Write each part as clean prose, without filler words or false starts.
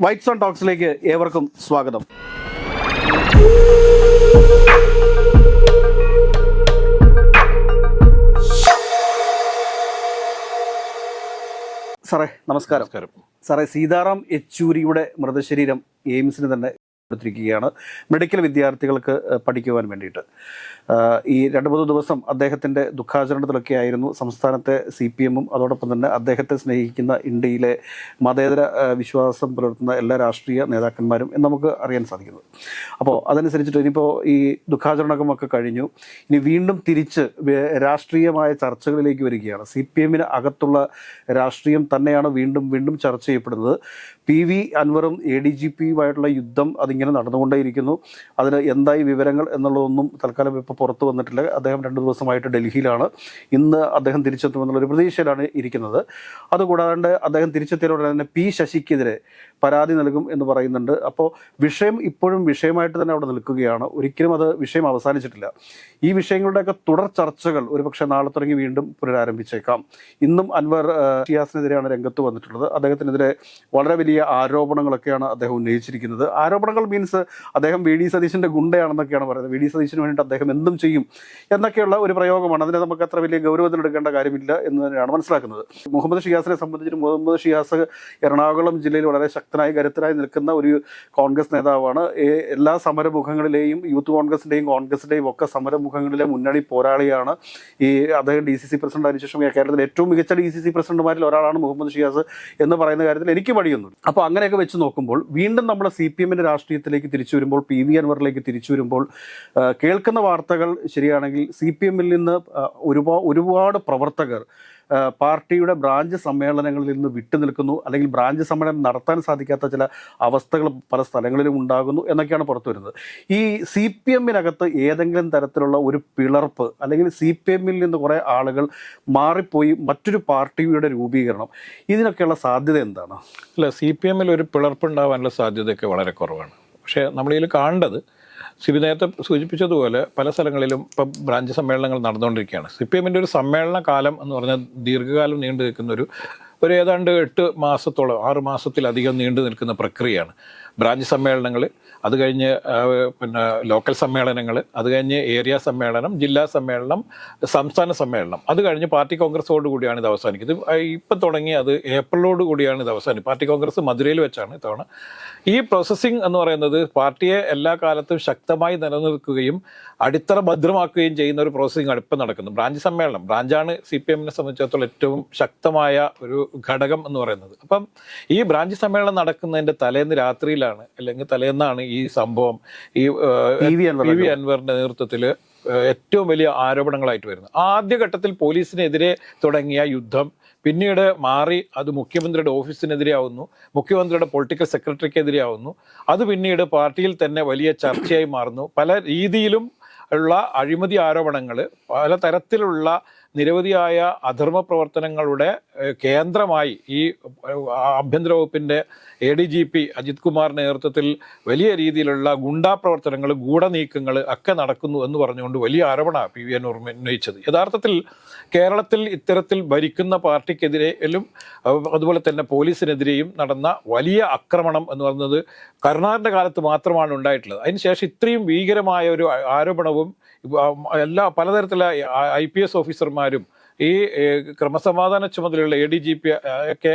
White zone ടോക്സിലേക്ക് ഏവർക്കും സ്വാഗതം. സാറേ നമസ്കാരം. സാറേ, സീതാറാം യെച്ചൂരിയുടെ മൃതശരീരം എയിംസിന് തന്നെ കൊടുത്തിരിക്കുകയാണ് മെഡിക്കൽ വിദ്യാർത്ഥികൾക്ക് പഠിക്കുവാൻ വേണ്ടിയിട്ട്. ഈ 2-3 ദിവസം അദ്ദേഹത്തിൻ്റെ ദുഃഖാചരണത്തിലൊക്കെ ആയിരുന്നു സംസ്ഥാനത്തെ CPM-ഉം അതോടൊപ്പം തന്നെ അദ്ദേഹത്തെ സ്നേഹിക്കുന്ന ഇന്ത്യയിലെ മതേതര വിശ്വാസം പുലർത്തുന്ന എല്ലാ രാഷ്ട്രീയ നേതാക്കന്മാരും എന്ന് നമുക്ക് അറിയാൻ സാധിക്കുന്നത്. അപ്പോൾ അതനുസരിച്ചിട്ട് ഇനിയിപ്പോൾ ഈ ദുഃഖാചരണമൊക്കെ കഴിഞ്ഞു, ഇനി വീണ്ടും തിരിച്ച് രാഷ്ട്രീയമായ ചർച്ചകളിലേക്ക് വരികയാണ്. CPM-ന് അകത്തുള്ള രാഷ്ട്രീയം തന്നെയാണ് വീണ്ടും വീണ്ടും ചർച്ച ചെയ്യപ്പെടുന്നത്. PV അൻവറും ADGP-യുമായിട്ടുള്ള യുദ്ധം അതിങ്ങനെ നടന്നുകൊണ്ടേയിരിക്കുന്നു. അതിന് എന്തായി വിവരങ്ങൾ എന്നുള്ളതൊന്നും തൽക്കാലം ഇപ്പോൾ പുറത്തു വന്നിട്ടില്ല. അദ്ദേഹം 2 ദിവസമായിട്ട് ഡൽഹിയിലാണ്. ഇന്ന് അദ്ദേഹം തിരിച്ചെത്തുമെന്നുള്ളൊരു പ്രതീക്ഷയിലാണ് ഇരിക്കുന്നത്. അതുകൂടാണ്ട് അദ്ദേഹം തിരിച്ചെത്തിയതോടെ തന്നെ P ശശിക്കെതിരെ പരാതി നൽകും എന്ന് പറയുന്നുണ്ട്. അപ്പോൾ വിഷയം ഇപ്പോഴും വിഷയമായിട്ട് തന്നെ അവിടെ നിൽക്കുകയാണ്. ഒരിക്കലും അത് വിഷയം അവസാനിച്ചിട്ടില്ല. ഈ വിഷയങ്ങളുടെയൊക്കെ തുടർ ചർച്ചകൾ ഒരുപക്ഷെ നാളെ തുടങ്ങി വീണ്ടും പുനരാരംഭിച്ചേക്കാം. ഇന്നും അൻവർ ഷിയാസിനെതിരെയാണ് രംഗത്ത് വന്നിട്ടുള്ളത്. അദ്ദേഹത്തിനെതിരെ വളരെ വലിയ ആരോപണങ്ങളൊക്കെയാണ് അദ്ദേഹം ഉന്നയിച്ചിരിക്കുന്നത്. ആരോപണങ്ങൾ മീൻസ് അദ്ദേഹം VD സതീശൻ്റെ ഗുണ്ടയാണെന്നൊക്കെയാണ് പറയുന്നത്. VD സതീശന് വേണ്ടിയിട്ട് അദ്ദേഹം എന്തും ചെയ്യും എന്നൊക്കെയുള്ള ഒരു പ്രയോഗമാണ്. അതിനെ നമുക്ക് അത്ര വലിയ ഗൗരവത്തിലെടുക്കേണ്ട കാര്യമില്ല എന്ന് തന്നെയാണ് മനസ്സിലാക്കുന്നത്. മുഹമ്മദ് ഷിയാസിനെ സംബന്ധിച്ചിട്ട് മുഹമ്മദ് ഷിയാസ് എറണാകുളം ജില്ലയിൽ വളരെ ശക്തനായി കരുത്തരായി നിൽക്കുന്ന ഒരു കോൺഗ്രസ് നേതാവാണ്. എല്ലാ സമരമുഖങ്ങളിലെയും യൂത്ത് കോൺഗ്രസിൻ്റെയും ഒക്കെ സമരമുഖങ്ങളിലെ മുന്നണി പോരാളിയാണ്. ഈ അദ്ദേഹം DCC പ്രസിഡന്റ് ആയതിനു ശേഷം കേരളത്തിലെ ഏറ്റവും മികച്ച DCC പ്രസിഡന്റുമാരിൽ ഒരാളാണ് മുഹമ്മദ് ഷിയാസ് എന്ന് പറയുന്ന കാര്യത്തിൽ എനിക്ക് മടിയൊന്നുമില്ല. അപ്പോൾ അങ്ങനെയൊക്കെ വെച്ച് നോക്കുമ്പോൾ വീണ്ടും നമ്മൾ CPM-ന്റെ രാഷ്ട്രീയത്തിലേക്ക് തിരിച്ചു വരുമ്പോൾ, PV അൻവറിലേക്ക് തിരിച്ചു വരുമ്പോൾ കേൾക്കുന്ന വാർത്തകൾ ശരിയാണെങ്കിൽ CPM-ൽ നിന്ന് ഒരുപാട് പ്രവർത്തകർ പാർട്ടിയുടെ ബ്രാഞ്ച് സമ്മേളനങ്ങളിൽ നിന്ന് വിട്ടുനിൽക്കുന്നു, അല്ലെങ്കിൽ ബ്രാഞ്ച് സമ്മേളനം നടത്താൻ സാധിക്കാത്ത ചില അവസ്ഥകൾ പല സ്ഥലങ്ങളിലും ഉണ്ടാകുന്നു എന്നൊക്കെയാണ് പുറത്തു വരുന്നത്. ഈ CPM-നകത്ത് ഏതെങ്കിലും തരത്തിലുള്ള ഒരു പിളർപ്പ്, അല്ലെങ്കിൽ CPM-ൽ നിന്ന് കുറേ ആളുകൾ മാറിപ്പോയി മറ്റൊരു പാർട്ടിയുടെ രൂപീകരണം, ഇതിനൊക്കെയുള്ള സാധ്യത എന്താണ്? അല്ല, CPM-ൽ ഒരു പിളർപ്പുണ്ടാവാനുള്ള സാധ്യതയൊക്കെ വളരെ കുറവാണ്. പക്ഷേ നമ്മളിതിൽ കാണേണ്ടത് സിബി നേരത്തെ സൂചിപ്പിച്ചതുപോലെ പല സ്ഥലങ്ങളിലും ഇപ്പം ബ്രാഞ്ച് സമ്മേളനങ്ങൾ നടന്നുകൊണ്ടിരിക്കുകയാണ്. CPM-ന്റെ ഒരു സമ്മേളന കാലം എന്ന് പറഞ്ഞാൽ ദീർഘകാലം നീണ്ടു നിൽക്കുന്ന ഒരു ഏതാണ്ട് 8 മാസത്തോളം 6 മാസത്തിലധികം നീണ്ടു നിൽക്കുന്ന പ്രക്രിയയാണ്. ബ്രാഞ്ച് സമ്മേളനങ്ങൾ, അത് കഴിഞ്ഞ് പിന്നെ ലോക്കൽ സമ്മേളനങ്ങൾ, അത് കഴിഞ്ഞ് ഏരിയ സമ്മേളനം, ജില്ലാ സമ്മേളനം, സംസ്ഥാന സമ്മേളനം, അത് കഴിഞ്ഞ് പാർട്ടി കോൺഗ്രസോട് കൂടിയാണ് ഇത് അവസാനിക്കുന്നത്. ഇപ്പം തുടങ്ങി അത് ഏപ്രിലോട് കൂടിയാണ് ഇത് അവസാനിക്കുന്നത്. പാർട്ടി കോൺഗ്രസ് മധുരയിൽ വെച്ചാണ് ഇത്തവണ. ഈ പ്രോസസ്സിംഗ് എന്ന് പറയുന്നത് പാർട്ടിയെ എല്ലാ കാലത്തും ശക്തമായി നിലനിർത്തുകയും അടിത്തറ ഭദ്രമാക്കുകയും ചെയ്യുന്ന ഒരു പ്രോസസ്സിംഗ് ആണ് ഇപ്പം നടക്കുന്നത്. ബ്രാഞ്ച് സമ്മേളനം, ബ്രാഞ്ചാണ് CPM-നെ സംബന്ധിച്ചിടത്തോളം ഏറ്റവും ശക്തമായ ഒരു ഘടകം എന്ന് പറയുന്നത്. അപ്പം ഈ ബ്രാഞ്ച് സമ്മേളനം നടക്കുന്നതിൻ്റെ തലേന്ന് രാത്രിയിലാണ്, അല്ലെങ്കിൽ തലേന്നാണ് ഈ സംഭവം ഈ PV അൻവറിന്റെ നേതൃത്വത്തിൽ ഏറ്റവും വലിയ ആരോപണങ്ങളായിട്ട് വരുന്നത്. ആദ്യഘട്ടത്തിൽ പോലീസിനെതിരെ തുടങ്ങിയ യുദ്ധം പിന്നീട് മാറി അത് മുഖ്യമന്ത്രിയുടെ ഓഫീസിനെതിരെ ആവുന്നു, മുഖ്യമന്ത്രിയുടെ പൊളിറ്റിക്കൽ സെക്രട്ടറിക്കെതിരെ ആവുന്നു, അത് പിന്നീട് പാർട്ടിയിൽ തന്നെ വലിയ ചർച്ചയായി മാറുന്നു. പല രീതിയിലും ഉള്ള അഴിമതി ആരോപണങ്ങൾ, പല തരത്തിലുള്ള നിരവധിയായ അധർമ്മ പ്രവർത്തനങ്ങളുടെ കേന്ദ്രമായി ഈ ആഭ്യന്തര വകുപ്പിൻ്റെ ADGP അജിത് കുമാറിൻ്റെ നേതൃത്വത്തിൽ വലിയ രീതിയിലുള്ള ഗുണ്ടാ പ്രവർത്തനങ്ങൾ, ഗൂഢനീക്കങ്ങൾ ഒക്കെ നടക്കുന്നു എന്ന് പറഞ്ഞുകൊണ്ട് വലിയ ആരോപണമാണ് PV അൻവർ ഉന്നയിച്ചത്. യഥാർത്ഥത്തിൽ കേരളത്തിൽ ഇത്തരത്തിൽ ഭരിക്കുന്ന പാർട്ടിക്കെതിരെയും അതുപോലെ തന്നെ പോലീസിനെതിരെയും നടന്ന വലിയ ആക്രമണം എന്ന് പറയുന്നത് കരുണാകരൻ്റെ കാലത്ത് മാത്രമാണ് ഉണ്ടായിട്ടുള്ളത്. അതിനുശേഷം ഇത്രയും ഭീകരമായ ഒരു ആരോപണവും പലതരത്തിലുള്ള IPS ഓഫീസർമാരും ഈ ക്രമസമാധാന ചുമതലയുള്ള ADGP ഒക്കെ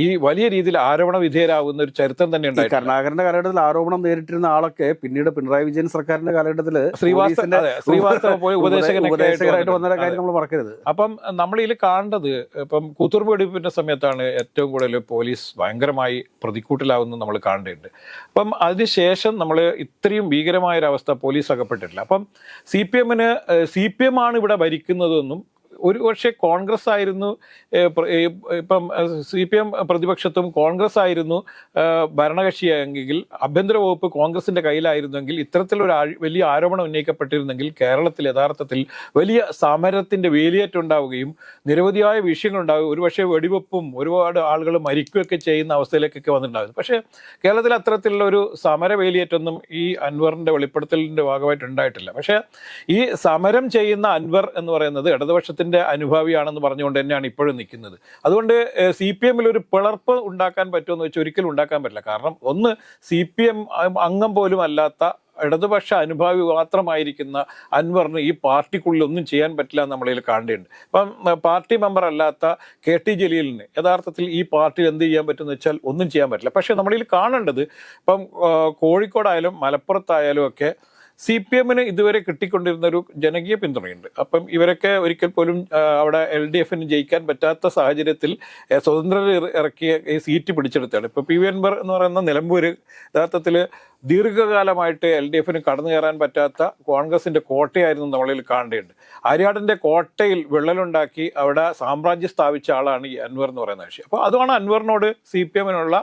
ഈ വലിയ രീതിയിൽ ആരോപണ വിധേയരാകുന്ന ഒരു ചരിത്രം തന്നെ ഉണ്ടായി. കരുണാകരന്റെ കാലഘട്ടത്തിൽ ആരോപണം നേരിട്ടിരുന്ന ആളൊക്കെ പിന്നീട് പിണറായി വിജയൻ സർക്കാരിന്റെ കാലഘട്ടത്തിൽ ശ്രീവാസ്തവ പോയി ഉപദേശകനായിട്ട് വന്ന കാര്യം നമ്മൾ മറക്കരുത്. അപ്പം നമ്മളിതിൽ കാണേണ്ടത് ഇപ്പം കൂത്തുപറമ്പ് വെടിവെപ്പിന്റെ സമയത്താണ് ഏറ്റവും കൂടുതൽ പോലീസ് ഭയങ്കരമായി പ്രതിക്കൂട്ടിലാവുന്നത് നമ്മൾ കാണേണ്ടതുണ്ട്. അപ്പം അതിനുശേഷം നമ്മൾ ഇത്രയും ഭീകരമായൊരവസ്ഥ പോലീസ് അകപ്പെട്ടിട്ടില്ല. അപ്പം CPM ആണ് ഇവിടെ ഭരിക്കുന്നതെന്നും ഒരു പക്ഷേ കോൺഗ്രസ് ആയിരുന്നു, ഇപ്പം CPM പ്രതിപക്ഷത്തും കോൺഗ്രസ് ആയിരുന്നു ഭരണകക്ഷിയെങ്കിൽ, ആഭ്യന്തര വകുപ്പ് കോൺഗ്രസിൻ്റെ കയ്യിലായിരുന്നെങ്കിൽ, ഇത്തരത്തിലൊരു വലിയ ആരോപണം ഉന്നയിക്കപ്പെട്ടിരുന്നെങ്കിൽ കേരളത്തിൽ യഥാർത്ഥത്തിൽ വലിയ സമരത്തിൻ്റെ വേലിയേറ്റുണ്ടാവുകയും നിരവധിയായ വിഷയങ്ങളുണ്ടാവുകയും ഒരുപക്ഷെ വെടിവെപ്പും ഒരുപാട് ആളുകൾ മരിക്കുകയൊക്കെ ചെയ്യുന്ന അവസ്ഥയിലേക്കൊക്കെ വന്നിട്ടുണ്ടാകും. പക്ഷേ കേരളത്തിൽ അത്തരത്തിലുള്ള ഒരു സമര വേലിയേറ്റൊന്നും ഈ അൻവറിൻ്റെ വെളിപ്പെടുത്തലിൻ്റെ ഭാഗമായിട്ട് ഉണ്ടായിട്ടില്ല. പക്ഷേ ഈ സമരം ചെയ്യുന്ന അൻവർ എന്ന് പറയുന്നത് ഇടതുപക്ഷത്തിൻ്റെ CPMന്റെ അനുഭാവിയാണെന്ന് പറഞ്ഞുകൊണ്ട് തന്നെയാണ് ഇപ്പോഴും നിൽക്കുന്നത്. അതുകൊണ്ട് CPMൽ ഒരു പിളർപ്പ് ഉണ്ടാക്കാൻ പറ്റുമെന്ന് വെച്ചാൽ ഒരിക്കലും ഉണ്ടാക്കാൻ പറ്റില്ല. കാരണം ഒന്ന്, CPM അംഗം പോലും അല്ലാത്ത ഇടതുപക്ഷ അനുഭാവി മാത്രമായിരിക്കുന്ന അൻവറിന് ഈ പാർട്ടിക്കുള്ളിൽ ഒന്നും ചെയ്യാൻ പറ്റില്ല എന്ന് നമ്മളിൽ കാണേണ്ടതുണ്ട്. ഇപ്പം പാർട്ടി മെമ്പർ അല്ലാത്ത KT ജലീലിന് യഥാർത്ഥത്തിൽ ഈ പാർട്ടിയിൽ എന്ത് ചെയ്യാൻ പറ്റുമെന്ന് വെച്ചാൽ ഒന്നും ചെയ്യാൻ പറ്റില്ല. പക്ഷേ നമ്മളിൽ കാണേണ്ടത് ഇപ്പം കോഴിക്കോടായാലും മലപ്പുറത്തായാലും ഒക്കെ CPMന് ഇതുവരെ കിട്ടിക്കൊണ്ടിരുന്ന ഒരു ജനകീയ പിന്തുണയുണ്ട്. അപ്പം ഇവരൊക്കെ ഒരിക്കൽ പോലും അവിടെ LDFന് ജയിക്കാൻ പറ്റാത്ത സാഹചര്യത്തിൽ സ്വതന്ത്രർ ഇറക്കിയ ഈ സീറ്റ് പിടിച്ചെടുത്താണ്. ഇപ്പോൾ PV അൻവർ എന്ന് പറയുന്ന നിലമ്പൂർ യഥാർത്ഥത്തിൽ ദീർഘകാലമായിട്ട് LDFന് കടന്നു കയറാൻ പറ്റാത്ത കോൺഗ്രസിന്റെ കോട്ടയായിരുന്നു നമ്മളിൽ കാണേണ്ടതുണ്ട്. ആര്യാടന്റെ കോട്ടയിൽ വിള്ളലുണ്ടാക്കി അവിടെ സാമ്രാജ്യം സ്ഥാപിച്ച ആളാണ് ഈ അൻവർ എന്ന് പറയുന്ന കക്ഷി. അപ്പോൾ അതാണ് അൻവറിനോട് CPMനുള്ള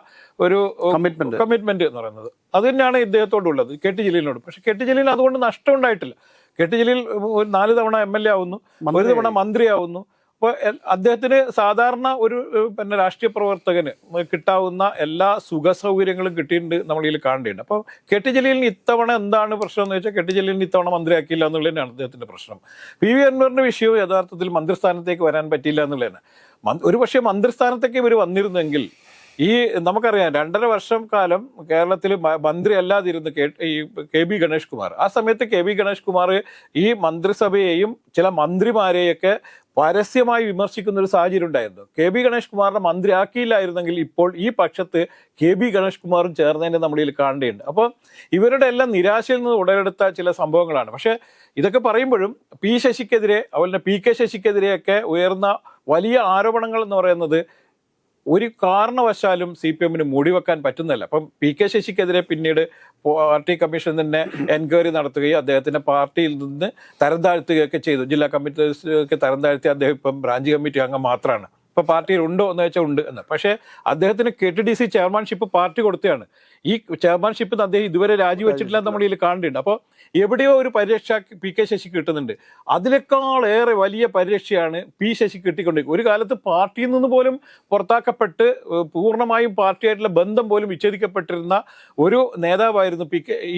ഒരു കമ്മിറ്റ്മെന്റ് എന്ന് പറയുന്നത്. അത് തന്നെയാണ് ഇദ്ദേഹത്തോടുള്ളത്, KT ജലീലിനോട്. പക്ഷെ KT ജലീലിന് അതുകൊണ്ട് നഷ്ടം ഉണ്ടായിട്ടില്ല. KT ജലീൽ 4 തവണ MLA ആവുന്നു, 1 തവണ മന്ത്രിയാവുന്നു. അപ്പോൾ അദ്ദേഹത്തിന് സാധാരണ ഒരു പിന്നെ രാഷ്ട്രീയ പ്രവർത്തകന് കിട്ടാവുന്ന എല്ലാ സുഖ സൗകര്യങ്ങളും കിട്ടിയിട്ടുണ്ട് നമ്മളിൽ കാണേണ്ടതുണ്ട്. അപ്പോൾ KT ജലീലിന് ഇത്തവണ എന്താണ് പ്രശ്നം എന്ന് വെച്ചാൽ KT ജലീലിന് ഇത്തവണ മന്ത്രിയാക്കിയില്ല എന്നുള്ളത് തന്നെയാണ് അദ്ദേഹത്തിന്റെ പ്രശ്നം. PV അൻവറിന്റെ വിഷയവും യഥാർത്ഥത്തിൽ മന്ത്രിസ്ഥാനത്തേക്ക് വരാൻ പറ്റിയില്ല എന്നുള്ളതാണ്. ഒരു പക്ഷേ മന്ത്രിസ്ഥാനത്തേക്ക് ഇവർ വന്നിരുന്നെങ്കിൽ ഈ നമുക്കറിയാം 2.5 വർഷം കാലം കേരളത്തിൽ മന്ത്രി അല്ലാതിരുന്ന KB ഗണേഷ് കുമാർ. ആ സമയത്ത് KB ഗണേഷ് കുമാർ ഈ മന്ത്രിസഭയെയും ചില മന്ത്രിമാരെയൊക്കെ പരസ്യമായി വിമർശിക്കുന്ന ഒരു സാഹചര്യം ഉണ്ടായിരുന്നു. KB ഗണേഷ് കുമാറിനെ മന്ത്രിയാക്കിയില്ലായിരുന്നെങ്കിൽ ഇപ്പോൾ ഈ പക്ഷത്ത് KB ഗണേഷ് കുമാറും ചേർന്നതിൻ്റെ നമ്മളിൽ കാണേണ്ടതുണ്ട്. അപ്പോൾ ഇവരുടെ എല്ലാം നിരാശയിൽ നിന്ന് ഉടലെടുത്ത ചില സംഭവങ്ങളാണ്. പക്ഷേ ഇതൊക്കെ പറയുമ്പോഴും P ശശിക്കെതിരെ അതുപോലെ PK ശശിക്കെതിരെയൊക്കെ ഉയർന്ന വലിയ ആരോപണങ്ങൾ എന്ന് പറയുന്നത് ഒരു കാരണവശാലും CPMന് മൂടിവെക്കാൻ പറ്റുന്നില്ല. അപ്പം PK ശശിക്കെതിരെ പിന്നീട് പാർട്ടി കമ്മീഷൻ തന്നെ എൻക്വയറി നടത്തുകയും അദ്ദേഹത്തിന്റെ പാർട്ടിയിൽ നിന്ന് തരം താഴ്ത്തുകയൊക്കെ ചെയ്തു. ജില്ലാ കമ്മിറ്റിക്ക് തരം താഴ്ത്തി അദ്ദേഹം ഇപ്പം ബ്രാഞ്ച് കമ്മിറ്റി അംഗം മാത്രമാണ്. ഇപ്പൊ പാർട്ടിയിൽ ഉണ്ടോ എന്ന് വെച്ചാൽ ഉണ്ട് എന്ന്. പക്ഷേ അദ്ദേഹത്തിന് KTDC ചെയർമാൻഷിപ്പ് പാർട്ടി കൊടുത്തതാണ്. ഈ ചെയർമാൻഷിപ്പ് അദ്ദേഹം ഇതുവരെ രാജിവെച്ചിട്ടില്ല നമ്മൾ ഇതിൽ കാണുന്നുണ്ട്. അപ്പോൾ എവിടെയോ ഒരു പരിരക്ഷ PK ശശിക്ക് കിട്ടുന്നുണ്ട്. അതിനേക്കാളേറെ വലിയ പരിരക്ഷയാണ് P ശശിക്ക് കിട്ടിക്കൊണ്ടിരിക്കുന്നത്. ഒരു കാലത്ത് പാർട്ടിയിൽ നിന്ന് പോലും പുറത്താക്കപ്പെട്ട് പൂർണ്ണമായും പാർട്ടിയായിട്ടുള്ള ബന്ധം പോലും വിച്ഛേദിക്കപ്പെട്ടിരുന്ന ഒരു നേതാവായിരുന്നു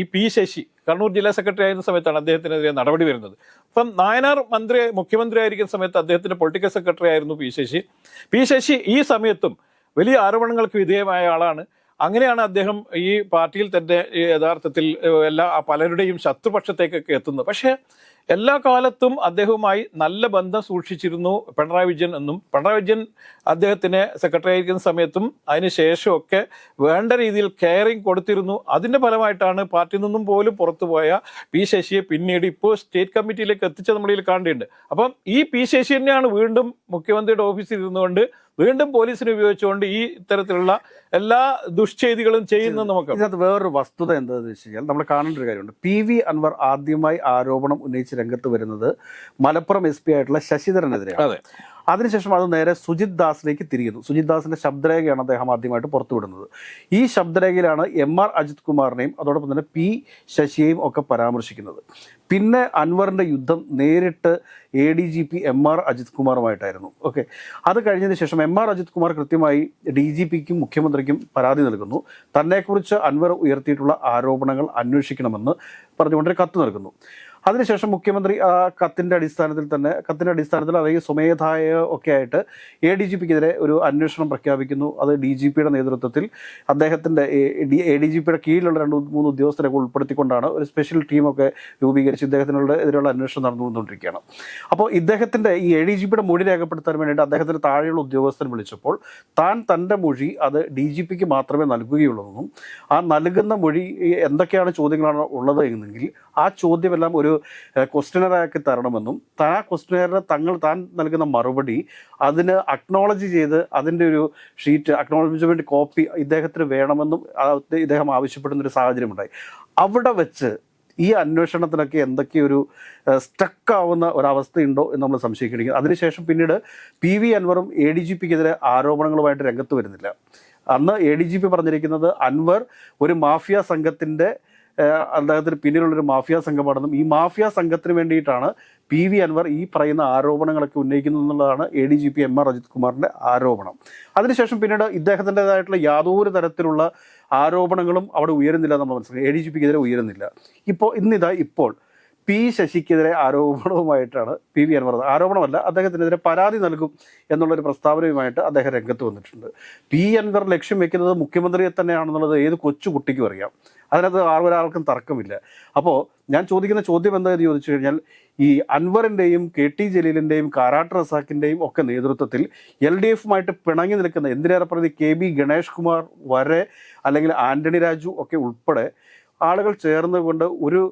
ഈ P ശശി. കണ്ണൂർ ജില്ലാ സെക്രട്ടറി ആയിരുന്ന സമയത്താണ് അദ്ദേഹത്തിനെതിരെ നടപടി വരുന്നത്. അപ്പം നായനാർ മുഖ്യമന്ത്രി ആയിരിക്കുന്ന സമയത്ത് അദ്ദേഹത്തിന്റെ പൊളിറ്റിക്കൽ സെക്രട്ടറി ആയിരുന്നു P ശശി ഈ സമയത്തും വലിയ ആരോപണങ്ങൾക്ക് വിധേയമായ ആളാണ്. അങ്ങനെയാണ് അദ്ദേഹം ഈ പാർട്ടിയിൽ തന്നെ യഥാർത്ഥത്തിൽ പലരുടെയും ശത്രുപക്ഷത്തേക്കൊക്കെ എത്തുന്നത്. പക്ഷേ എല്ലാ കാലത്തും അദ്ദേഹവുമായി നല്ല ബന്ധം സൂക്ഷിച്ചിരുന്നു പിണറായി വിജയൻ എന്നും പിണറായി വിജയൻ അദ്ദേഹത്തിന് സെക്രട്ടറി ആയിരിക്കുന്ന സമയത്തും അതിനുശേഷമൊക്കെ വേണ്ട രീതിയിൽ കെയറിങ് കൊടുത്തിരുന്നു. അതിൻ്റെ ഫലമായിട്ടാണ് പാർട്ടിയിൽ നിന്നും പോലും പുറത്തുപോയ P ശശിയെ പിന്നീട് ഇപ്പോൾ സ്റ്റേറ്റ് കമ്മിറ്റിയിലേക്ക് എത്തിച്ച നമ്മളിൽ കാണേണ്ടതുണ്ട്. അപ്പം ഈ P ശശി തന്നെയാണ് വീണ്ടും മുഖ്യമന്ത്രിയുടെ ഓഫീസിൽ ഇരുന്നുകൊണ്ട് വീണ്ടും പോലീസിനെ ഉപയോഗിച്ചുകൊണ്ട് ഈ ഇത്തരത്തിലുള്ള എല്ലാ ദുഷ്ചെയ്തികളും ചെയ്യുന്നത്. നമുക്ക് ഇതിനകത്ത് വേറൊരു വസ്തുത എന്താണെന്ന് വെച്ച് കഴിഞ്ഞാൽ നമ്മൾ കാണേണ്ട ഒരു കാര്യമുണ്ട്. PV അൻവർ ആദ്യമായി ആരോപണം ഉന്നയിച്ച് രംഗത്ത് വരുന്നത് മലപ്പുറം SP ആയിട്ടുള്ള ശശിധരനെതിരെയാണ്. അതെ. അതിനുശേഷം അത് നേരെ സുജിത് ദാസിലേക്ക് തിരിയുന്നു. സുജിത് ദാസിന്റെ ശബ്ദരേഖയാണ് അദ്ദേഹം ആദ്യമായിട്ട് പുറത്തുവിടുന്നത്. ഈ ശബ്ദരേഖയിലാണ് MR അജിത് കുമാറിനെയും അതോടൊപ്പം തന്നെ P ശശിയെയും ഒക്കെ പരാമർശിക്കുന്നത്. പിന്നെ അൻവറിന്റെ യുദ്ധം നേരിട്ട് ADGP MR അജിത് കുമാറുമായിട്ടായിരുന്നു. ഓക്കെ, അത് കഴിഞ്ഞതിന് ശേഷം MR അജിത് കുമാർ കൃത്യമായി DGPക്കും മുഖ്യമന്ത്രിക്കും പരാതി നൽകുന്നു. തന്നെക്കുറിച്ച് അൻവർ ഉയർത്തിയിട്ടുള്ള ആരോപണങ്ങൾ അന്വേഷിക്കണമെന്ന് പറഞ്ഞുകൊണ്ടൊരു കത്ത് നൽകുന്നു. അതിനുശേഷം മുഖ്യമന്ത്രി ആ കത്തിൻ്റെ അടിസ്ഥാനത്തിൽ അല്ലെങ്കിൽ സ്വമേധായ ഒക്കെ ആയിട്ട് ADGPക്കെതിരെ ഒരു അന്വേഷണം പ്രഖ്യാപിക്കുന്നു. അത് DGPയുടെ നേതൃത്വത്തിൽ അദ്ദേഹത്തിൻ്റെ ADGPയുടെ കീഴിലുള്ള 2-3 ഉദ്യോഗസ്ഥരൊക്കെ ഉൾപ്പെടുത്തിക്കൊണ്ടാണ് ഒരു സ്പെഷ്യൽ ടീമൊക്കെ രൂപീകരിച്ച് ഇദ്ദേഹത്തിനുള്ള എതിരെയുള്ള അന്വേഷണം നടന്നുകൊണ്ടിരിക്കുകയാണ്. അപ്പോൾ ഇദ്ദേഹത്തിൻ്റെ ഈ ADGPയുടെ മൊഴി രേഖപ്പെടുത്താൻ വേണ്ടിയിട്ട് അദ്ദേഹത്തിന് താഴെയുള്ള ഉദ്യോഗസ്ഥൻ വിളിച്ചപ്പോൾ തൻ്റെ മൊഴി അത് DGPക്ക് മാത്രമേ നൽകുകയുള്ളൂ. ആ നൽകുന്ന മൊഴി എന്തൊക്കെയാണ് ചോദ്യങ്ങളാണ് ഉള്ളത് എന്നെങ്കിൽ ആ ചോദ്യമെല്ലാം ഒരു ക്വസ്റ്റ്യനറാക്കി തരണമെന്നും ആ ക്വസ്റ്റ്യനറിന് താൻ നൽകുന്ന മറുപടി അതിന് അക്നോളജ് ചെയ്ത് അതിൻ്റെ ഒരു ഷീറ്റ് അക്നോളജ്മെൻറ്റ് കോപ്പി ഇദ്ദേഹത്തിന് വേണമെന്നും ഇദ്ദേഹം ആവശ്യപ്പെടുന്നൊരു സാഹചര്യമുണ്ടായി. അവിടെ വെച്ച് ഈ അന്വേഷണത്തിനൊക്കെ എന്തൊക്കെയൊരു സ്റ്റക്കാവുന്ന ഒരവസ്ഥയുണ്ടോ എന്ന് നമ്മൾ സംശയിക്കുകയാണെങ്കിൽ അതിനുശേഷം പിന്നീട് PV അൻവറും ADGPക്കെതിരെ ആരോപണങ്ങളുമായിട്ട് രംഗത്ത് വരുന്നില്ല. അന്ന് ADGP പറഞ്ഞിരിക്കുന്നത് അൻവർ ഒരു മാഫിയ സംഘത്തിൻ്റെ അദ്ദേഹത്തിന് പിന്നിലുള്ളൊരു മാഫിയ സംഘമാണെന്നും ഈ മാഫിയ സംഘത്തിന് വേണ്ടിയിട്ടാണ് PV അൻവർ ഈ പറയുന്ന ആരോപണങ്ങളൊക്കെ ഉന്നയിക്കുന്നത് എന്നുള്ളതാണ് ADGP MR അജിത് കുമാറിൻ്റെ ആരോപണം. അതിനുശേഷം പിന്നീട് ഇദ്ദേഹത്തിൻ്റെതായിട്ടുള്ള യാതൊരു തരത്തിലുള്ള ആരോപണങ്ങളും അവിടെ ഉയരുന്നില്ല നമ്മൾ മനസ്സിലാക്കി. ADGPക്കെതിരെ ഉയരുന്നില്ല. ഇപ്പോൾ പി ശശിക്കെതിരെ ആരോപണവുമായിട്ടാണ് പി വി അൻവർ, ആരോപണമല്ല, അദ്ദേഹത്തിനെതിരെ പരാതി നൽകും എന്നുള്ളൊരു പ്രസ്താവനയുമായിട്ട് അദ്ദേഹം രംഗത്ത് വന്നിട്ടുണ്ട്. പി അൻവർ ലക്ഷ്യം വെക്കുന്നത് മുഖ്യമന്ത്രിയെ തന്നെയാണെന്നുള്ളത് ഏത് കൊച്ചു കുട്ടിക്കും അറിയാം. അതിനകത്ത് ഒരാൾക്കും തർക്കമില്ല. അപ്പോൾ ഞാൻ ചോദിക്കുന്ന ചോദ്യം എന്താണെന്ന് ചോദിച്ചു കഴിഞ്ഞാൽ, ഈ അൻവറിൻ്റെയും കെ ടി ജലീലിൻ്റെയും കാരാട്ട് റസാക്കിൻ്റെയും ഒക്കെ നേതൃത്വത്തിൽ LDFുമായിട്ട് പിണങ്ങി നിൽക്കുന്ന, എന്തിനേറെ പ്രതി കെ ബി ഗണേഷ് കുമാർ വരെ അല്ലെങ്കിൽ ആന്റണി രാജു ഒക്കെ ഉൾപ്പെടെ ആളുകൾ ചേർന്നുകൊണ്ട് ഒരു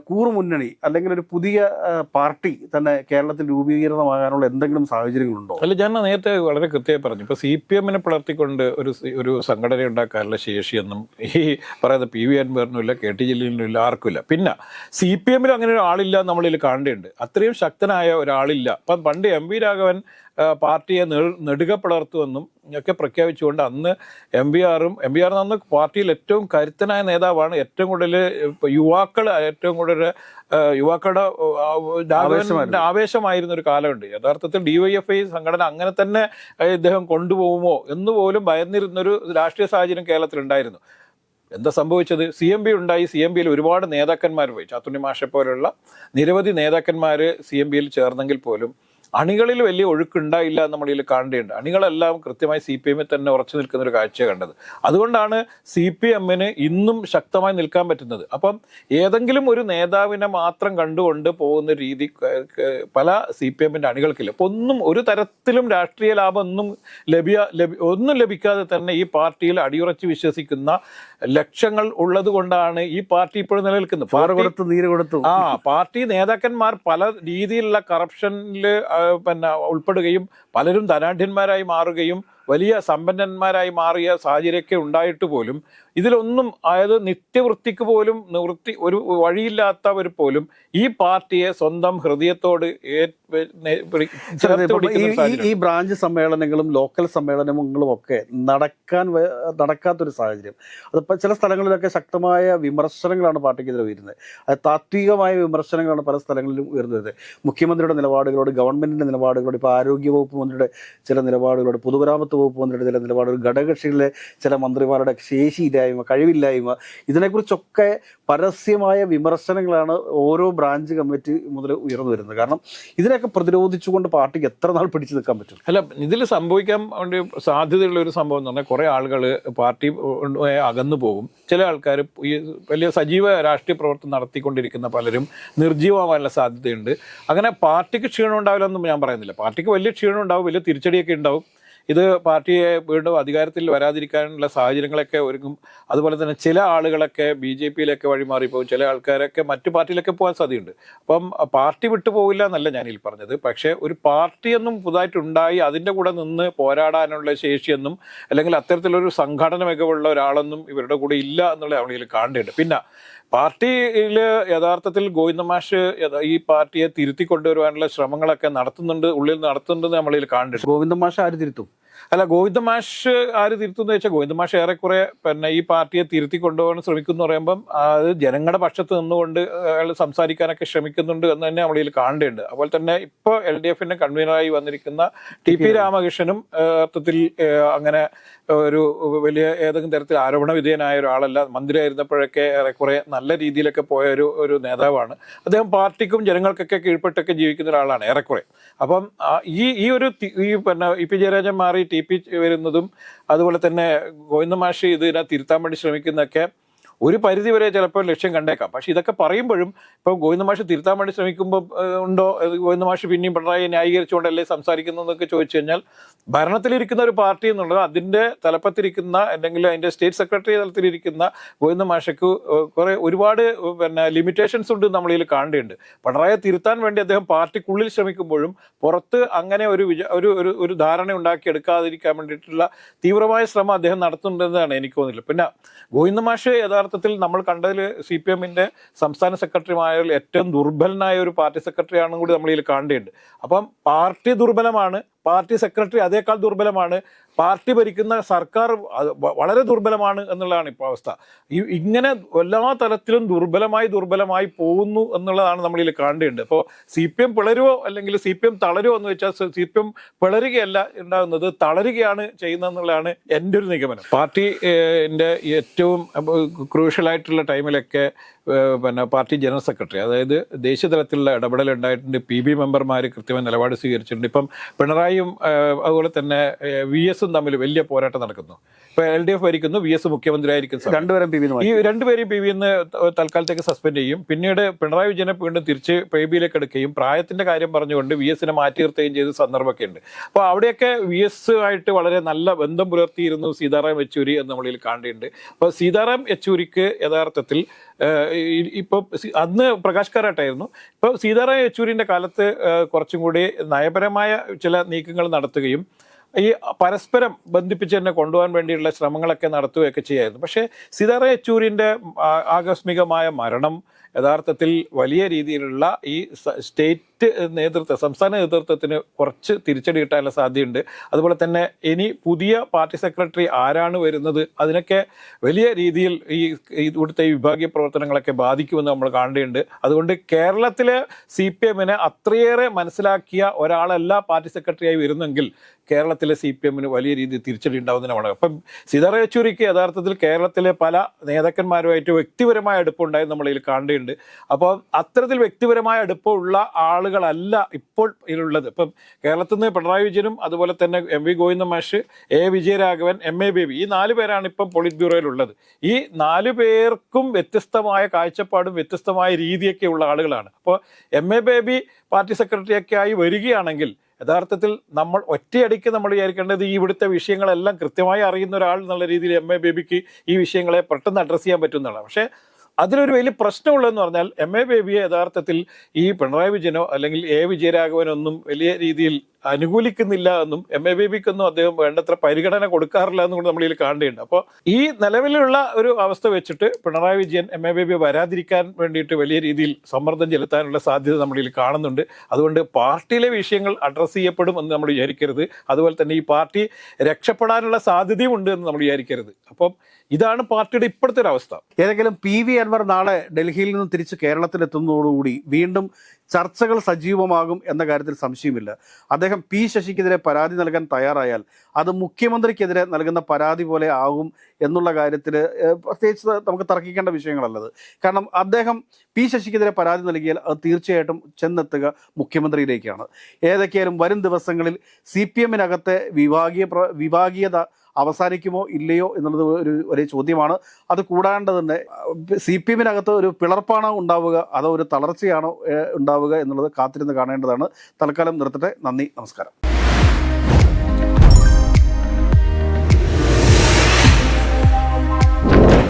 കൂറുമുന്നണി അല്ലെങ്കിൽ ഒരു പുതിയ പാർട്ടി തന്നെ കേരളത്തിൽ രൂപീകൃതമാകാനുള്ള എന്തെങ്കിലും സാഹചര്യങ്ങളുണ്ടോ? അല്ല, ഞാൻ നേരത്തെ വളരെ കൃത്യമായി പറഞ്ഞു, ഇപ്പോൾ CPM-നെ പിളർത്തിക്കൊണ്ട് ഒരു സംഘടന ഉണ്ടാക്കാനുള്ള ശേഷിയൊന്നും ഈ പറയുന്ന പി വി അൻവറിനും ഇല്ല, കെ ടി ജലീലിനും ഇല്ല, ആർക്കുമില്ല. പിന്നെ CPM-ൽ അങ്ങനെ ഒരു ആളില്ല നമ്മളിൽ കാണേണ്ടതുണ്ട്. അത്രയും ശക്തനായ ഒരാളില്ല. അപ്പം പണ്ട് എം വി രാഘവൻ പാർട്ടിയെ നെടുക പിളർത്തുമെന്നും ഒക്കെ പ്രഖ്യാപിച്ചുകൊണ്ട് അന്ന് എം വി ആർ അന്ന് പാർട്ടിയിൽ ഏറ്റവും കരുത്തനായ നേതാവാണ്. ഏറ്റവും കൂടുതൽ യുവാക്കളുടെ ആവേശമായിരുന്ന ഒരു കാലമുണ്ട്. യഥാർത്ഥത്തിൽ DYFI സംഘടന അങ്ങനെ തന്നെ ഇദ്ദേഹം കൊണ്ടുപോകുമോ എന്ന് പോലും ഭയന്നിരുന്നൊരു രാഷ്ട്രീയ സാഹചര്യം കേരളത്തിലുണ്ടായിരുന്നു. എന്താ സംഭവിച്ചത്? CMB ഉണ്ടായി. CMBയിൽ ഒരുപാട് നേതാക്കന്മാർ പോയി. ചാത്തുണ്ണി മാഷെ പോലുള്ള നിരവധി നേതാക്കന്മാർ CMBയിൽ ചേർന്നെങ്കിൽ പോലും അണികളിൽ വലിയ ഒഴുക്കുണ്ടായില്ല നമ്മളിൽ കാണേണ്ടതുണ്ട്. അണികളെല്ലാം കൃത്യമായി CPM-ൽ തന്നെ ഉറച്ചു നിൽക്കുന്ന ഒരു കാഴ്ച കണ്ടത്. അതുകൊണ്ടാണ് CPM-ന് ഇന്നും ശക്തമായി നിൽക്കാൻ പറ്റുന്നത്. അപ്പം ഏതെങ്കിലും ഒരു നേതാവിനെ മാത്രം കണ്ടുകൊണ്ട് പോകുന്ന രീതി പല CPM-ന്റെ അണികൾക്കില്ല. അപ്പോൾ ഒരു തരത്തിലും രാഷ്ട്രീയ ലാഭം ഒന്നും ലഭിക്കാതെ തന്നെ ഈ പാർട്ടിയിൽ അടിയുറച്ച് വിശ്വസിക്കുന്ന ലക്ഷങ്ങൾ ഉള്ളത് കൊണ്ടാണ് ഈ പാർട്ടി ഇപ്പോഴും നിലനിൽക്കുന്നത്. പാർട്ടി നേതാക്കന്മാർ പല രീതിയിലുള്ള കറപ്ഷനിൽ ഉൾപ്പെടുകയും പലരും ധനാഢ്യന്മാരായി മാറുകയും വലിയ സമ്പന്നന്മാരായി മാറിയ സാഹചര്യമൊക്കെ ഉണ്ടായിട്ട് പോലും ഇതിലൊന്നും, അതായത് നിത്യവൃത്തിക്ക് പോലും ഒരു വഴിയില്ലാത്തവർ പോലും ഈ പാർട്ടിയെ സ്വന്തം ഹൃദയത്തോട് ഈ ബ്രാഞ്ച് സമ്മേളനങ്ങളും ലോക്കൽ സമ്മേളനങ്ങളും ഒക്കെ നടക്കാത്തൊരു സാഹചര്യം. അതിപ്പോൾ ചില സ്ഥലങ്ങളിലൊക്കെ ശക്തമായ വിമർശനങ്ങളാണ് പാർട്ടിക്കെതിരെ ഉയരുന്നത്. അത് താത്വികമായ വിമർശനങ്ങളാണ് പല സ്ഥലങ്ങളിലും ഉയർന്നു വരുന്നത്. മുഖ്യമന്ത്രിയുടെ നിലപാടുകളോട്, ഗവൺമെന്റിന്റെ നിലപാടുകളോട്, ഇപ്പോൾ ആരോഗ്യവകുപ്പ് മന്ത്രിയുടെ ചില നിലപാടുകളോട്, പൊതുമരാമത്ത് വകുപ്പ് മന്ത്രിയുടെ ചില നിലപാടുകൾ, ഘടകകക്ഷികളിലെ ചില മന്ത്രിമാരുടെ ശേഷിയില്ലായ്മ, കഴിവില്ലായ്മ, ഇതിനെക്കുറിച്ചൊക്കെ പരസ്യമായ വിമർശനങ്ങളാണ് ഓരോ ബ്രാഞ്ച് കമ്മിറ്റി മുതൽ ഉയർന്നു വരുന്നത്. കാരണം ഇതിനൊക്കെ പ്രതിരോധിച്ചുകൊണ്ട് പാർട്ടിക്ക് എത്ര നാൾ പിടിച്ചു നിൽക്കാൻ പറ്റും? അല്ല, ഇതിൽ സംഭവിക്കാൻ വേണ്ടി സാധ്യതയുള്ള ഒരു സംഭവം എന്ന് പറഞ്ഞാൽ കുറേ ആളുകൾ പാർട്ടി അകന്നു പോകും. ചില ആൾക്കാർ ഈ വലിയ സജീവ രാഷ്ട്രീയ പ്രവർത്തനം നടത്തിക്കൊണ്ടിരിക്കുന്ന പലരും നിർജ്ജീവമാകാനുള്ള സാധ്യതയുണ്ട്. അങ്ങനെ പാർട്ടിക്ക് ക്ഷീണം ഉണ്ടാവില്ലെന്നും ഞാൻ പറയുന്നില്ല. പാർട്ടിക്ക് വലിയ ക്ഷീണം ഉണ്ടാവും, വലിയ തിരിച്ചടിയൊക്കെ ഉണ്ടാവും. ഇത് പാർട്ടിയെ വീണ്ടും അധികാരത്തിൽ വരാതിരിക്കാനുള്ള സാഹചര്യങ്ങളൊക്കെ ഒരുങ്ങും. അതുപോലെ തന്നെ ചില ആളുകളൊക്കെ BJP-യിലൊക്കെ വഴിമാറിപ്പോകും. ചില ആൾക്കാരൊക്കെ മറ്റു പാർട്ടിയിലൊക്കെ പോകാൻ സാധ്യതയുണ്ട്. അപ്പം പാർട്ടി വിട്ടുപോകില്ല എന്നല്ല ഞാനിൽ പറഞ്ഞത്. പക്ഷേ ഒരു പാർട്ടിയൊന്നും പുതുതായിട്ടുണ്ടായി അതിൻ്റെ കൂടെ നിന്ന് പോരാടാനുള്ള ശേഷിയൊന്നും അല്ലെങ്കിൽ അത്തരത്തിലൊരു സംഘടന മികവുള്ള ഒരാളൊന്നും ഇവരുടെ കൂടെ ഇല്ല എന്നുള്ള അവളിൽ കാണേണ്ടതുണ്ട്. പിന്നെ പാർട്ടിയിൽ യഥാർത്ഥത്തിൽ ഗോവിന്ദമാഷ് ഈ പാർട്ടിയെ തിരുത്തി കൊണ്ടുവരുവാനുള്ള ശ്രമങ്ങളൊക്കെ ഉള്ളിൽ നടത്തുന്നുണ്ടെന്ന് നമ്മളിൽ കാണുന്നുണ്ട്. ഗോവിന്ദമാഷ് ആര് തിരുത്തും? അല്ല, ഗോവിന്ദമാഷ് ആര് തിരുത്തുമെന്ന് വെച്ചാൽ ഗോവിന്ദമാഷ് ഏറെക്കുറെ ഈ പാർട്ടിയെ തിരുത്തി കൊണ്ടുപോകാൻ ശ്രമിക്കുന്നു പറയുമ്പം അത് ജനങ്ങളുടെ പക്ഷത്ത് നിന്നുകൊണ്ട് അയാൾ സംസാരിക്കാനൊക്കെ ശ്രമിക്കുന്നുണ്ട് എന്ന് തന്നെ നമ്മളിൽ കാണേണ്ടതുണ്ട്. അതുപോലെ തന്നെ ഇപ്പോൾ LDF-ന്റെ കൺവീനറായി വന്നിരിക്കുന്ന TP രാമകൃഷ്ണനും അർത്ഥത്തിൽ അങ്ങനെ ഒരു വലിയ ഏതെങ്കിലും തരത്തിൽ ആരോപണ വിധേയനായ ഒരാളല്ല. മന്ത്രിയായിരുന്നപ്പോഴൊക്കെ ഏറെക്കുറെ നല്ല രീതിയിലൊക്കെ പോയ ഒരു നേതാവാണ്. അദ്ദേഹം പാർട്ടിക്കും ജനങ്ങൾക്കൊക്കെ കീഴ്പ്പെട്ടൊക്കെ ജീവിക്കുന്ന ഒരാളാണ് ഏറെക്കുറെ. അപ്പം ഇ പി ജയരാജൻ മാറി TP വരുന്നതും അതുപോലെ തന്നെ ഗോവിന്ദമാഷ് ഇതിനെ തിരുത്താൻ വേണ്ടി ശ്രമിക്കുന്നതൊക്കെ ഒരു പരിധിവരെ ചിലപ്പോൾ ലക്ഷ്യം കണ്ടേക്കാം. പക്ഷെ ഇതൊക്കെ പറയുമ്പോഴും ഇപ്പോൾ ഗോവിന്ദമാഷ് തിരുത്താൻ വേണ്ടി ശ്രമിക്കുമ്പോൾ ഉണ്ടോ ഗോവിന്ദമാഷ് പിന്നെയും പിണറായി ന്യായീകരിച്ചുകൊണ്ടല്ലേ സംസാരിക്കുന്നതെന്നൊക്കെ ചോദിച്ചു കഴിഞ്ഞാൽ, ഭരണത്തിലിരിക്കുന്ന ഒരു പാർട്ടി എന്നുള്ളത് അതിൻ്റെ തലപ്പത്തിരിക്കുന്ന അല്ലെങ്കിൽ അതിൻ്റെ സ്റ്റേറ്റ് സെക്രട്ടറി തലത്തിലിരിക്കുന്ന ഗോവിന്ദമാഷയ്ക്ക് ഒരുപാട് ലിമിറ്റേഷൻസ് ഉണ്ട് നമ്മളിൽ കാണേണ്ടതുണ്ട്. പിണറായിയെ തിരുത്താൻ വേണ്ടി അദ്ദേഹം പാർട്ടിക്കുള്ളിൽ ശ്രമിക്കുമ്പോഴും പുറത്ത് അങ്ങനെ ഒരു ധാരണ ഉണ്ടാക്കിയെടുക്കാതിരിക്കാൻ വേണ്ടിയിട്ടുള്ള തീവ്രമായ ശ്രമം അദ്ദേഹം നടത്തുന്നുണ്ടെന്നാണ് എനിക്ക് തോന്നുന്നില്ല. പിന്നെ ഗോവിന്ദമാഷ് യഥാർത്ഥത്തിൽ നമ്മൾ കണ്ടതിൽ CPM-ന്റെ സംസ്ഥാന സെക്രട്ടറിമാരിൽ ഏറ്റവും ദുർബലനായ ഒരു പാർട്ടി സെക്രട്ടറിയാണെന്നും കൂടി നമ്മളിൽ കാണേണ്ടതുണ്ട്. അപ്പം പാർട്ടി ദുർബലമാണ്, പാർട്ടി സെക്രട്ടറി അതേക്കാൾ ദുർബലമാണ്, പാർട്ടി ഭരിക്കുന്ന സർക്കാർ വളരെ ദുർബലമാണ് എന്നുള്ളതാണ് ഇപ്പോൾ അവസ്ഥ. ഇങ്ങനെ എല്ലാ തലത്തിലും ദുർബലമായി പോകുന്നു എന്നുള്ളതാണ് നമ്മളിൽ കാണേണ്ടത്. അപ്പോൾ CPM പിളരുവോ അല്ലെങ്കിൽ CPM തളരുവോ എന്ന് വെച്ചാൽ CPM പിളരുകയല്ല ഉണ്ടാകുന്നത്, തളരുകയാണ് ചെയ്യുന്നതെന്നുള്ളതാണ് എൻ്റെ ഒരു നിഗമനം. പാർട്ടിൻ്റെ ഏറ്റവും ക്രൂഷ്യലായിട്ടുള്ള ടൈമിലൊക്കെ പിന്നെ പാർട്ടി ജനറൽ സെക്രട്ടറി, അതായത് ദേശീയ തലത്തിലുള്ള ഇടപെടൽ ഉണ്ടായിട്ടുണ്ട്. PB മെമ്പർമാർ കൃത്യമായ നിലപാട് സ്വീകരിച്ചിട്ടുണ്ട്. ഇപ്പം പിണറായിയും അതുപോലെ തന്നെ VS തമ്മിൽ വലിയ പോരാട്ടം നടക്കുന്നു. ഇപ്പോൾ LDF ഭരിക്കുന്നു, VS മുഖ്യമന്ത്രിയായിരിക്കും. ഈ രണ്ടുപേരെയും PB തൽക്കാലത്തേക്ക് സസ്പെൻഡ് ചെയ്യും. പിന്നീട് പിണറായി വിജയനെ വീണ്ടും തിരിച്ച് PBയിലേക്ക് എടുക്കുകയും പ്രായത്തിന്റെ കാര്യം പറഞ്ഞുകൊണ്ട് VSനെ മാറ്റി നിർത്തുകയും ചെയ്ത സന്ദർഭമൊക്കെ ഉണ്ട്. അപ്പോൾ അവിടെയൊക്കെ VS ആയിട്ട് വളരെ നല്ല ബന്ധം പുലർത്തിയിരുന്നു സീതാറാം യെച്ചൂരി എന്ന് നമ്മളിൽ കാണേണ്ടതുണ്ട്. അപ്പോൾ സീതാറാം യെച്ചൂരിക്ക് യഥാർത്ഥത്തിൽ ഇപ്പോൾ അന്ന് പ്രകാശ് കാരാട്ടായിരുന്നു. ഇപ്പോൾ സീതാറാം യെച്ചൂരിൻ്റെ കാലത്ത് കുറച്ചും കൂടി നയപരമായ ചില നീക്കങ്ങൾ നടത്തുകയും ഈ പരസ്പരം ബന്ധിപ്പിച്ച് തന്നെ കൊണ്ടുപോകാൻ വേണ്ടിയുള്ള ശ്രമങ്ങളൊക്കെ നടത്തുകയൊക്കെ ചെയ്യായിരുന്നു. പക്ഷേ സീതാറാം യെച്ചൂരിൻ്റെ ആകസ്മികമായ മരണം യഥാർത്ഥത്തിൽ വലിയ രീതിയിലുള്ള ഈ സ്റ്റേറ്റ് നേതൃത്വം, സംസ്ഥാന നേതൃത്വത്തിന് കുറച്ച് തിരിച്ചടി കിട്ടാനുള്ള സാധ്യതയുണ്ട്. അതുപോലെ തന്നെ ഇനി പുതിയ പാർട്ടി സെക്രട്ടറി ആരാണ് വരുന്നത്, അതിനൊക്കെ വലിയ രീതിയിൽ ഇവിടുത്തെ വിഭാഗീയ പ്രവർത്തനങ്ങളൊക്കെ ബാധിക്കുമെന്ന് നമ്മൾ കാണേണ്ടതുണ്ട്. അതുകൊണ്ട് കേരളത്തിലെ CPMനെ അത്രയേറെ മനസ്സിലാക്കിയ ഒരാളല്ല പാർട്ടി സെക്രട്ടറിയായി വരുന്നെങ്കിൽ കേരളത്തിലെ CPMന് വലിയ രീതിയിൽ തിരിച്ചടി ഉണ്ടാവുന്നതിനാണ്. അപ്പം സീതാറാം യെച്ചൂരിക്ക് യഥാർത്ഥത്തിൽ കേരളത്തിലെ പല നേതാക്കന്മാരുമായിട്ട് വ്യക്തിപരമായ അടുപ്പമുണ്ടായി നമ്മളിൽ കാണേണ്ടതുണ്ട്. അപ്പോൾ അത്തരത്തിൽ വ്യക്തിപരമായ അടുപ്പമുള്ള ആളുകളല്ല ഇപ്പോൾ ഇതിലുള്ളത്. ഇപ്പം കേരളത്തിൽ നിന്ന് പിണറായി വിജയനും അതുപോലെ തന്നെ MV ഗോവിന്ദൻ മാഷ്, A വിജയരാഘവൻ, MA ബേബി, ഈ 4 പേരാണ് ഇപ്പം പോളിറ്റ് ബ്യൂറോയിലുള്ളത്. ഈ 4 പേർക്കും വ്യത്യസ്തമായ കാഴ്ചപ്പാടും വ്യത്യസ്തമായ രീതിയൊക്കെ ഉള്ള ആളുകളാണ്. അപ്പോൾ MA ബേബി പാർട്ടി സെക്രട്ടറിയൊക്കെ ആയി വരികയാണെങ്കിൽ യഥാർത്ഥത്തിൽ നമ്മൾ ഒറ്റയടിക്ക് നമ്മൾ വിചാരിക്കേണ്ടത് ഈ ഇവിടുത്തെ വിഷയങ്ങളെല്ലാം കൃത്യമായി അറിയുന്ന ഒരാൾ എന്നുള്ള രീതിയിൽ MA ബേബിക്ക് ഈ വിഷയങ്ങളെ പെട്ടെന്ന് അഡ്രസ്സ് ചെയ്യാൻ പറ്റുന്നതാണ്. പക്ഷേ അതിലൊരു വലിയ പ്രശ്നമുള്ളതെന്ന് പറഞ്ഞാൽ MA ബേബിയെ യഥാർത്ഥത്തിൽ ഈ പിണറായി വിജയനോ അല്ലെങ്കിൽ A വിജയരാഘവനൊന്നും വലിയ രീതിയിൽ അനുകൂലിക്കുന്നില്ല എന്നും MA ബേബിക്കൊന്നും അദ്ദേഹം വേണ്ടത്ര പരിഗണന കൊടുക്കാറില്ല എന്നും കൂടി നമ്മളിൽ കാണേണ്ടതുണ്ട്. അപ്പോൾ ഈ നിലവിലുള്ള ഒരു അവസ്ഥ വെച്ചിട്ട് പിണറായി വിജയൻ MA ബേബി വരാതിരിക്കാൻ വേണ്ടിയിട്ട് വലിയ രീതിയിൽ സമ്മർദ്ദം ചെലുത്താനുള്ള സാധ്യത നമ്മളിൽ കാണുന്നുണ്ട്. അതുകൊണ്ട് പാർട്ടിയിലെ വിഷയങ്ങൾ അഡ്രസ്സ് ചെയ്യപ്പെടും എന്ന് നമ്മൾ വിചാരിക്കരുത്. അതുപോലെ തന്നെ ഈ പാർട്ടി രക്ഷപ്പെടാനുള്ള സാധ്യതയും ഉണ്ട് എന്ന് നമ്മൾ വിചാരിക്കരുത്. അപ്പം ഇതാണ് പാർട്ടിയുടെ ഇപ്പോഴത്തെ ഒരു അവസ്ഥ. ഏതെങ്കിലും PV അൻവർ നാളെ ഡൽഹിയിൽ നിന്ന് തിരിച്ച് കേരളത്തിലെത്തുന്നതോടുകൂടി വീണ്ടും ചർച്ചകൾ സജീവമാകും എന്ന കാര്യത്തിൽ സംശയമില്ല. അദ്ദേഹം P ശശിക്കെതിരെ പരാതി നൽകാൻ തയ്യാറായാൽ അത് മുഖ്യമന്ത്രിക്കെതിരെ നൽകുന്ന പരാതി പോലെ ആകും എന്നുള്ള കാര്യത്തിൽ പ്രത്യേകിച്ച് നമുക്ക് തർക്കിക്കേണ്ട വിഷയങ്ങളല്ലത്. കാരണം അദ്ദേഹം P ശശിക്കെതിരെ പരാതി നൽകിയാൽ അത് തീർച്ചയായിട്ടും ചെന്നെത്തുക മുഖ്യമന്ത്രിയിലേക്കാണ്. ഏതൊക്കെയായാലും വരും ദിവസങ്ങളിൽ CPMനകത്തെ വിഭാഗീയത അവസാനിക്കുമോ ഇല്ലയോ എന്നുള്ളത് ഒരു ചോദ്യമാണ്. അത് കൂടാണ്ട് തന്നെ CPMനകത്ത് ഒരു പിളർപ്പാണോ ഉണ്ടാവുക അതോ ഒരു തളർച്ചയാണോ ഉണ്ടാവുക എന്നുള്ളത് കാത്തിരുന്ന് കാണേണ്ടതാണ്. തൽക്കാലം നിർത്തട്ടെ. നന്ദി, നമസ്കാരം.